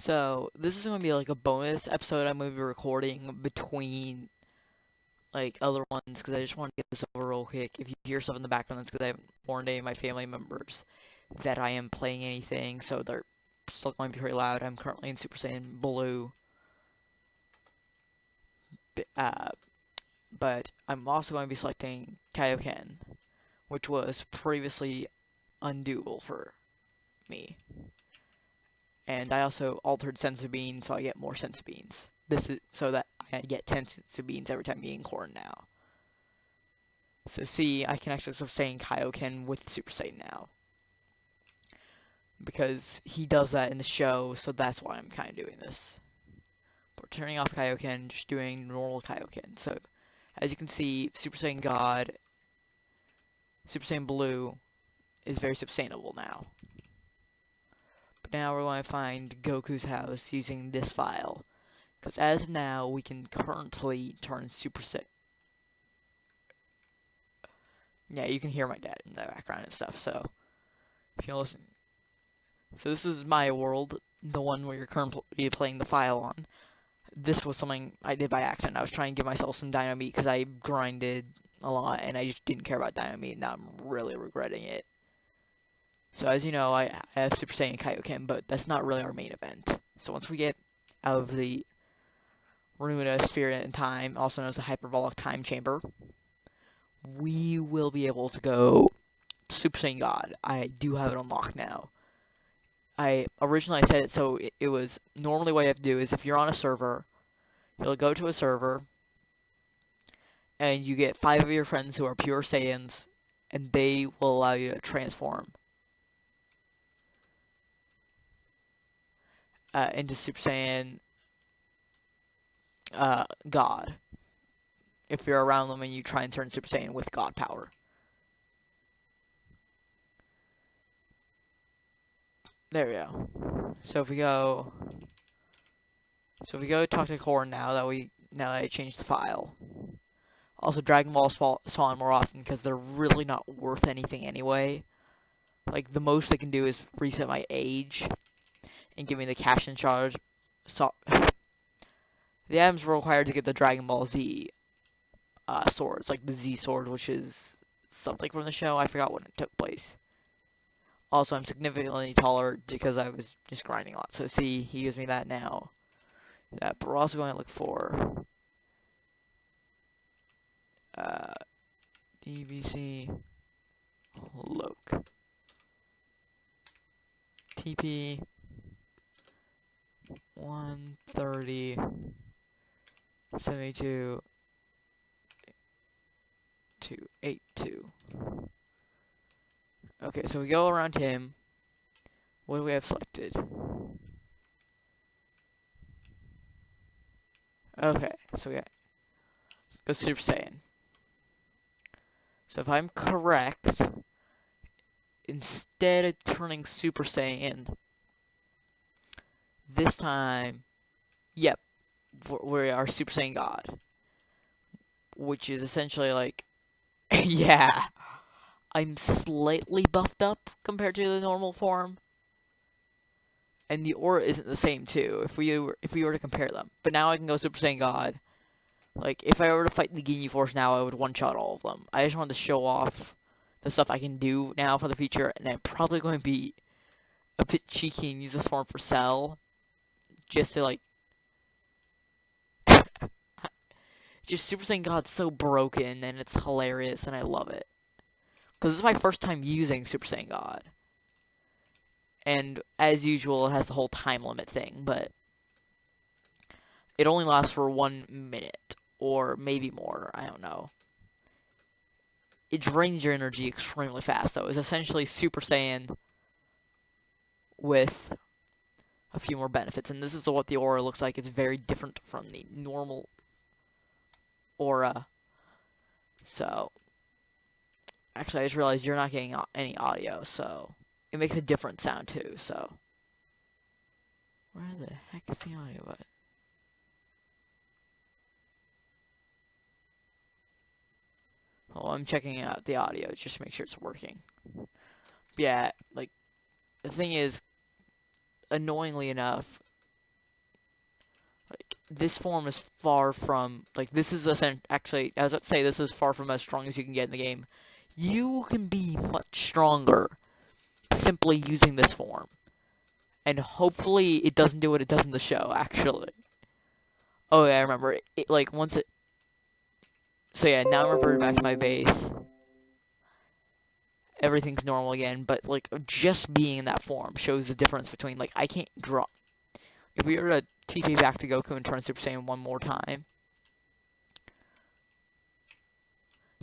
So this is going to be like a bonus episode I'm going to be recording between like other ones because I just want to get this over real quick. If you hear stuff in the background, that's because I haven't warned any of my family members that I am playing anything, so they're still going to be pretty loud. I'm currently in Super Saiyan Blue, uh, but I'm also going to be selecting Kaioken, which was previously undoable for me. And I also altered senzu beans, so I get more senzu beans. This is so that I get 10 senzu beans every time eating corn now. So see, I can actually start saying Kaioken with Super Saiyan now. Because he does that in the show, so that's why I'm kind of doing this. But we're turning off Kaioken, just doing normal Kaioken. So, as you can see, Super Saiyan God, Super Saiyan Blue, is very sustainable now. But now we're going to find Goku's house using this file. Because as of now, we can currently turn Super Saiyan. Yeah, you can hear my dad in the background and stuff, so if you listen. So this is my world, the one where you're currently playing the file on. This was something I did by accident. I was trying to give myself some dino meat because I grinded a lot and I just didn't care about dino meat, and now I'm really regretting it. So as you know, I have Super Saiyan Kaioken, but that's not really our main event. So once we get out of the Rumina Sphere in Time, also known as the Hyperbolic Time Chamber, we will be able to go to Super Saiyan God. I do have it unlocked now. Originally I said it so it was normally what you have to do is if you're on a server, you'll go to a server and you get 5 of your friends who are pure Saiyans and they will allow you to transform into Super Saiyan God. If you're around them and you try and turn Super Saiyan with God power. There we go. So if we go talk to Korn now that I changed the file. Also, Dragon Ball spawn more often because they're really not worth anything anyway. Like, the most they can do is reset my age and give me the cash in charge. So, the items were required to get the Dragon Ball Z swords, like the Z sword, which is something from the show. I forgot when it took place. Also, I'm significantly taller because I was just grinding a lot. So, see, he gives me that now. But we're also going to look for DVC Loke. TP 130 72 282. Okay, so we go around him. What do we have selected? Okay, so let's go Super Saiyan. So if I'm correct, instead of turning Super Saiyan, this time, yep, we are Super Saiyan God. Which is essentially like, yeah, I'm slightly buffed up compared to the normal form. And the aura isn't the same too, if we were to compare them. But now I can go Super Saiyan God. Like, if I were to fight the Ginyu Force now, I would one-shot all of them. I just wanted to show off the stuff I can do now for the future, and I'm probably going to be a bit cheeky and use this form for Cell. Just to, like... just Super Saiyan God's so broken, and it's hilarious, and I love it. Because this is my first time using Super Saiyan God. And, as usual, it has the whole time limit thing, but... it only lasts for 1 minute, or maybe more, I don't know. It drains your energy extremely fast, though. It's essentially Super Saiyan with a few more benefits. And this is what the aura looks like. It's very different from the normal aura. So, actually, I just realized you're not getting any audio, so it makes a different sound, too, so. Where the heck is the audio button? Well, I'm checking out the audio just to make sure it's working. Yeah, like, the thing is, annoyingly enough, this form is far from, like, this is actually, I was about to say, this is far from as strong as you can get in the game. You can be much stronger simply using this form. And hopefully it doesn't do what it does in the show, actually. Oh yeah, I remember. Like, once it... So yeah, now I'm reverted back to my base. Everything's normal again, but, like, just being in that form shows the difference between, like, I can't drop... If we were to TP back to Goku and turn Super Saiyan one more time...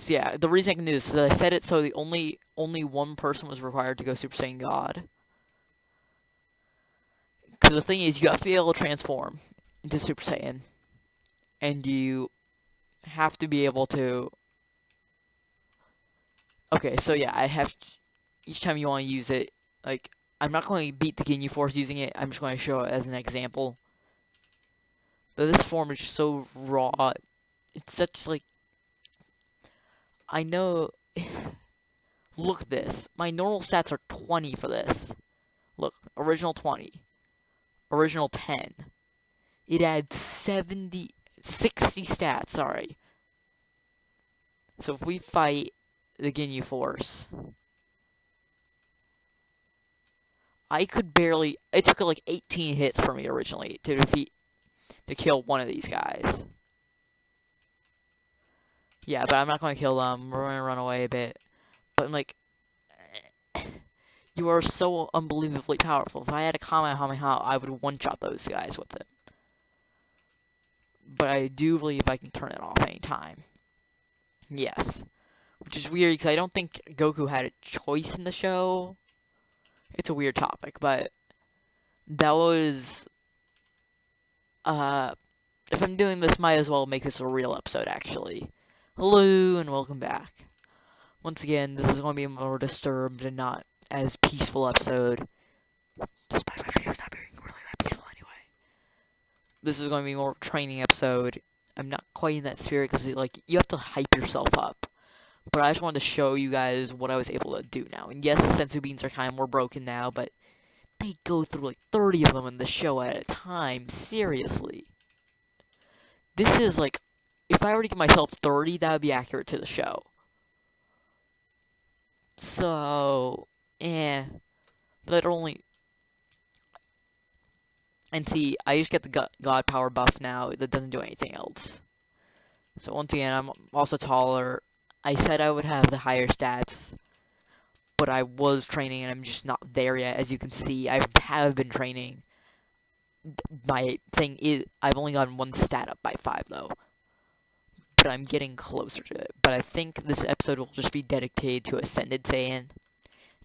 So yeah, the reason I can do this is I set it so the only one person was required to go Super Saiyan God. Because the thing is, you have to be able to transform into Super Saiyan. And you have to be able to... Okay, so yeah, I have... Each time you want to use it, like, I'm not going to beat the Ginyu Force using it, I'm just going to show it as an example. But this form is just so raw. It's such, like... I know... Look at this. My normal stats are 20 for this. Look, original 20. Original 10. It adds 60 stats, sorry. So if we fight the Ginyu Force, I could barely... It took like 18 hits for me originally to kill one of these guys. Yeah, but I'm not going to kill them. We're going to run away a bit. But I'm like... You are so unbelievably powerful. If I had a Kamehameha, I would one-shot those guys with it. But I do believe I can turn it off anytime. Yes. Which is weird, because I don't think Goku had a choice in the show. It's a weird topic, but... That was... If I'm doing this, might as well make this a real episode, actually. Hello, and welcome back. Once again, this is going to be a more disturbed and not as peaceful episode. Despite my videos not being really that peaceful anyway. This is going to be more of a training episode. I'm not quite in that spirit because, like, you have to hype yourself up. But I just wanted to show you guys what I was able to do now. And yes, senzu beans are kind of more broken now, but they go through like 30 of them in the show at a time. Seriously. This is like, if I were to give myself 30, that would be accurate to the show. So, but only... And see, I just get the God power buff now that doesn't do anything else. So once again, I'm also taller. I said I would have the higher stats, but I was training and I'm just not there yet. As you can see, I have been training. My thing is, I've only gotten one stat up by 5 though. But I'm getting closer to it. But I think this episode will just be dedicated to Ascended Saiyan,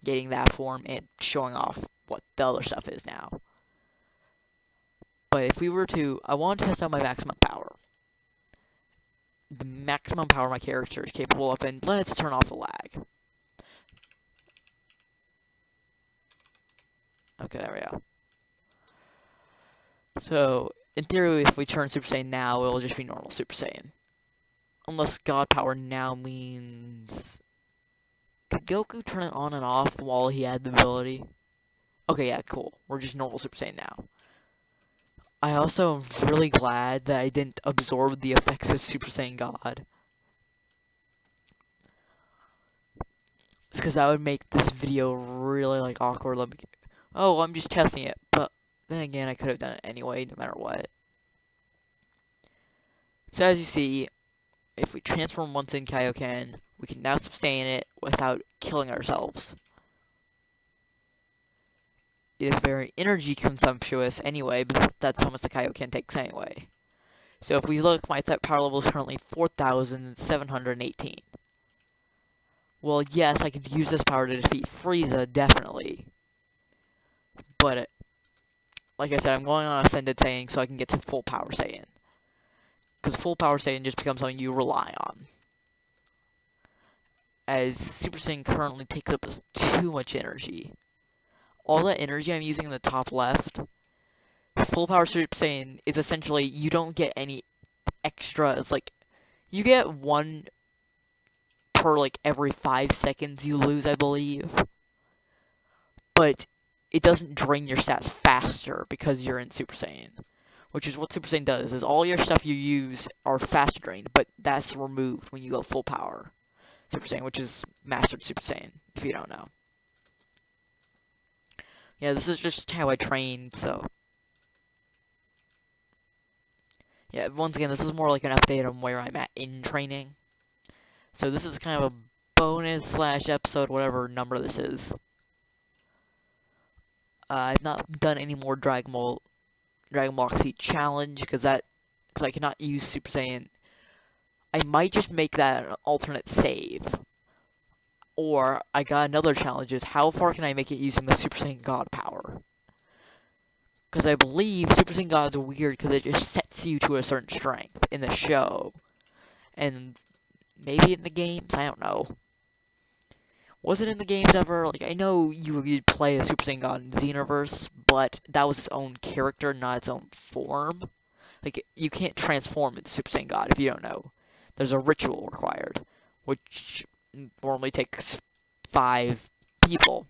getting that form, and showing off what the other stuff is now. But if we were to... I want to test out my maximum power. The maximum power my character is capable of, and let's turn off the lag. Okay, there we go. So, in theory, if we turn Super Saiyan now, it'll just be normal Super Saiyan. Unless God power now means... Could Goku turn it on and off while he had the ability? Okay, yeah, cool. We're just normal Super Saiyan now. I also am really glad that I didn't absorb the effects of Super Saiyan God. It's because that would make this video really, like, awkward. Oh, I'm just testing it. But then again, I could have done it anyway, no matter what. So as you see, if we transform once in Kaioken, we can now sustain it without killing ourselves. It is very energy consumptuous anyway, but that's how much the Kaioken takes anyway. So if we look, my power level is currently 4,718. Well, yes, I could use this power to defeat Frieza, definitely. But, like I said, I'm going on Ascended Saiyan so I can get to full Power Saiyan. Because full Power Saiyan just becomes something you rely on. As Super Saiyan currently takes up too much energy. All that energy I'm using in the top left, full Power Super Saiyan is essentially, you don't get any extra. It's like, you get one per, like, every 5 seconds you lose, I believe. But it doesn't drain your stats faster because you're in Super Saiyan. which is what Super Saiyan does, is all your stuff you use are faster drained, but that's removed when you go full power Super Saiyan, which is Mastered Super Saiyan, if you don't know. Yeah, this is just how I train, so... Yeah, once again, this is more like an update on where I'm at in training. So this is kind of a bonus slash episode, whatever number this is. I've not done any more Dragon Ball X challenge because I cannot use Super Saiyan. I might just make that an alternate save. Or I got another challenge is how far can I make it using the Super Saiyan God power? Because I believe Super Saiyan God's weird because it just sets you to a certain strength in the show. And maybe in the games, I don't know. Was it in the games ever? Like, I know you'd play a Super Saiyan God in Xenoverse, but that was its own character, not its own form. Like, you can't transform into Super Saiyan God if you don't know. There's a ritual required, which normally takes 5 people.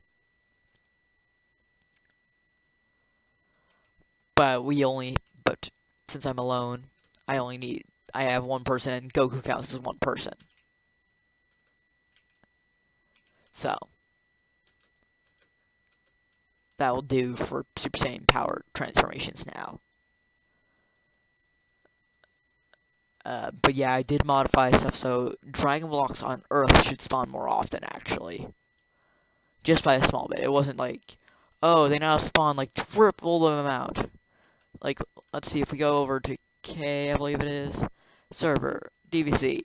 But since I'm alone, I have one person, and Goku counts as one person. So, that will do for Super Saiyan power transformations now. But yeah, I did modify stuff, so Dragon Blocks on Earth should spawn more often, actually. Just by a small bit. It wasn't like, oh, they now spawn like triple the amount. Like, let's see, if we go over to K, I believe it is, server, DVC,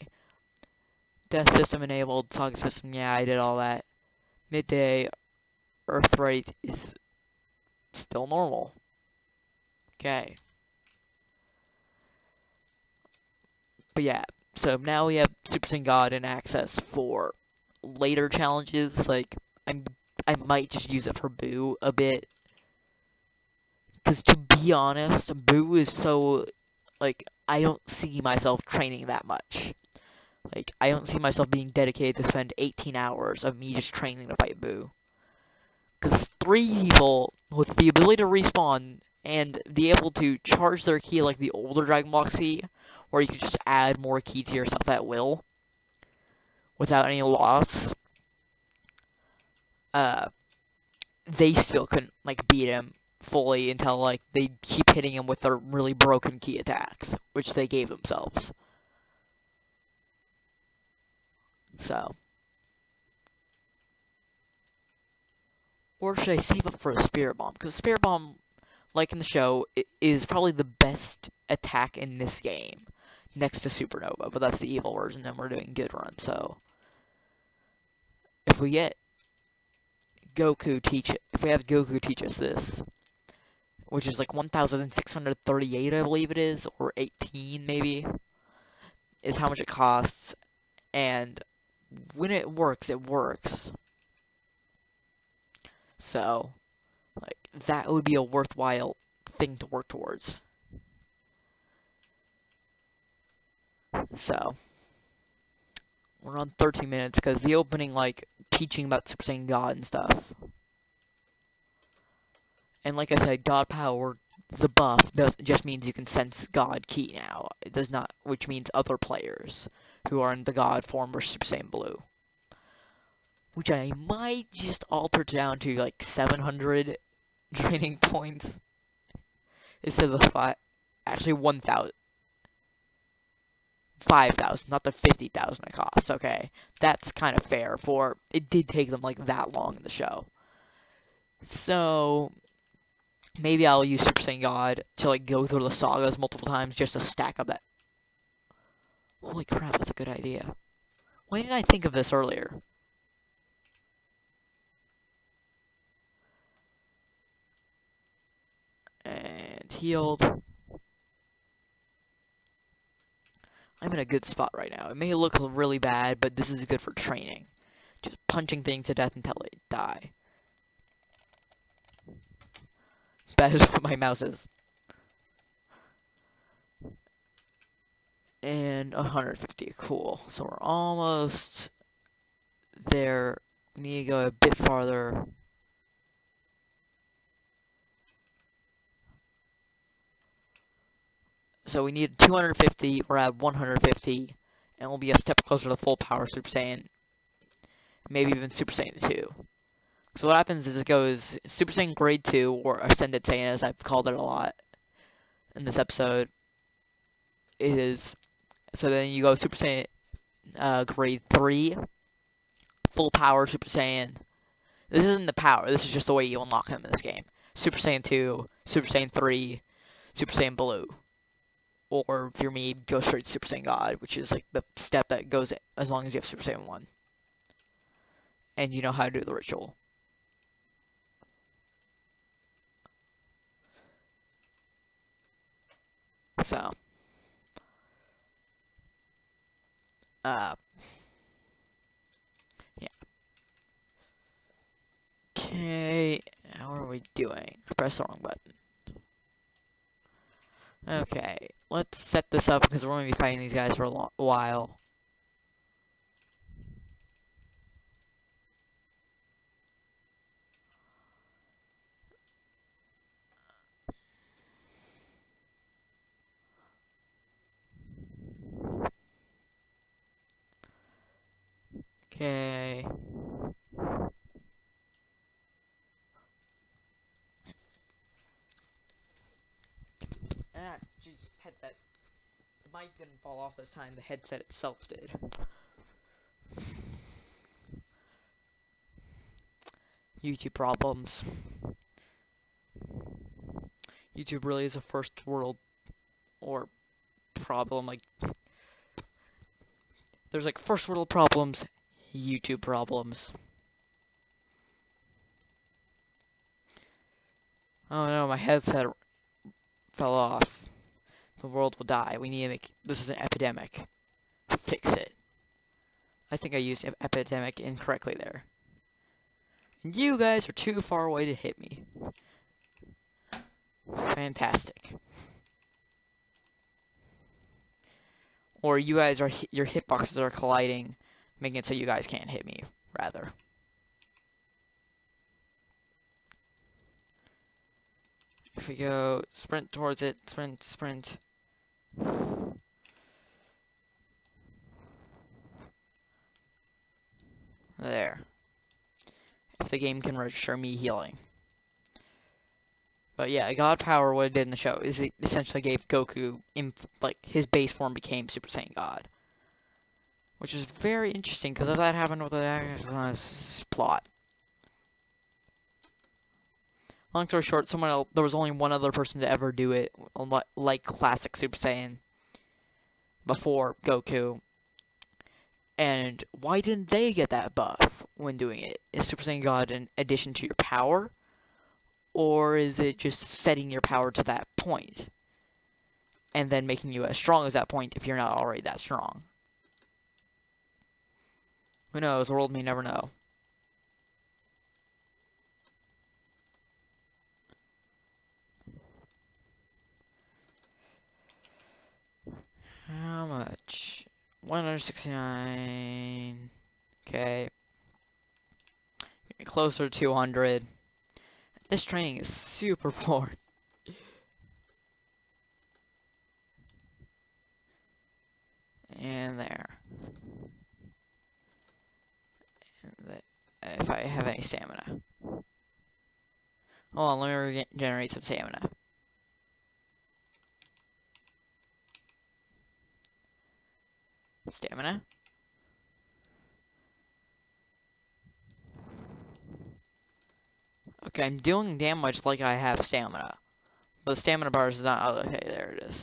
death system enabled, saga system, yeah, I did all that. Midday, Earth rate is still normal. Okay. But yeah, so now we have Super Saiyan God in access for later challenges. Like, I might just use it for Boo a bit. Because to be honest, Boo is so, like, I don't see myself training that much. Like, I don't see myself being dedicated to spend 18 hours of me just training to fight Boo. Because 3 people with the ability to respawn and be able to charge their ki like the older Dragon Ball ki, where you can just add more ki to yourself at will without any loss, they still couldn't like beat him fully until like they keep hitting him with their really broken ki attacks, which they gave themselves. So, or should I save up for a Spirit Bomb? Because Spirit Bomb, like in the show, is probably the best attack in this game, next to Supernova. But that's the evil version, and we're doing good run. So, if we get if we have Goku teach us this, which is like 1,638, I believe it is, or 18 maybe, is how much it costs, and when it works, it works. So, like, that would be a worthwhile thing to work towards. So, we're on 13 minutes, because the opening, like, teaching about Super Saiyan God and stuff. And like I said, God Power, the buff, just means you can sense God Ki now. It does not, which means other players who are in the God form or Super Saiyan Blue. Which I might just alter down to like 700 training points instead of 1,000. 5,000, not the 50,000 it costs, okay? That's kind of fair for, it did take them like that long in the show. So, maybe I'll use Super Saiyan God to like go through the sagas multiple times just to stack up that. Holy crap, that's a good idea. Why didn't I think of this earlier? And healed. I'm in a good spot right now. It may look really bad, but this is good for training. Just punching things to death until they die. Bad as what my mouse is. And 150, cool. So we're almost there. We need to go a bit farther. So we need 250, we're at 150, and we'll be a step closer to full power Super Saiyan, maybe even Super Saiyan 2. So what happens is it goes Super Saiyan Grade 2, or Ascended Saiyan as I've called it a lot in this episode, so then you go Super Saiyan Grade 3, full power Super Saiyan. This isn't the power, this is just the way you unlock him in this game. Super Saiyan 2, Super Saiyan 3, Super Saiyan Blue. Or if you're me, go straight to Super Saiyan God, which is like the step that goes as long as you have Super Saiyan 1. And you know how to do the ritual. So, yeah. Okay, how are we doing? Press the wrong button. Okay, let's set this up because we're going to be fighting these guys for a while. Okay. Ah, jeez, headset. The mic didn't fall off this time, the headset itself did. YouTube problems. YouTube really is a first world or problem. Like, there's like first world problems, YouTube problems. Oh no, my headset fell off. The world will die. We need to make this is an epidemic. Fix it. I think I used epidemic incorrectly there. And you guys are too far away to hit me. Fantastic. Or you guys are your hitboxes are colliding, making it so you guys can't hit me, rather. If we go sprint towards it, sprint, sprint. There. If the game can register me healing. But yeah, God Power, what it did in the show is it essentially gave Goku, like, his base form became Super Saiyan God. Which is very interesting, because if that happened with the plot. Long story short, there was only one other person to ever do it, like classic Super Saiyan, before Goku. And why didn't they get that buff when doing it? Is Super Saiyan God in addition to your power? Or is it just setting your power to that point? And then making you as strong as that point if you're not already that strong? Who knows? The world may never know. How much? 169. Okay. Getting closer to 200. This training is super boring. And there. And if I have any stamina. Hold on, let me regenerate some stamina. Stamina. Okay, I'm doing damage like I have stamina. But the stamina bar is not... Oh, okay, there it is.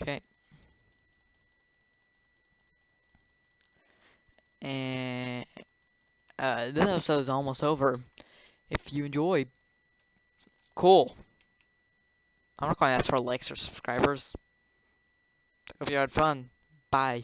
Okay. And... this episode is almost over. If you enjoyed, cool. I'm not going to ask for likes or subscribers. Hope you had fun. Bye.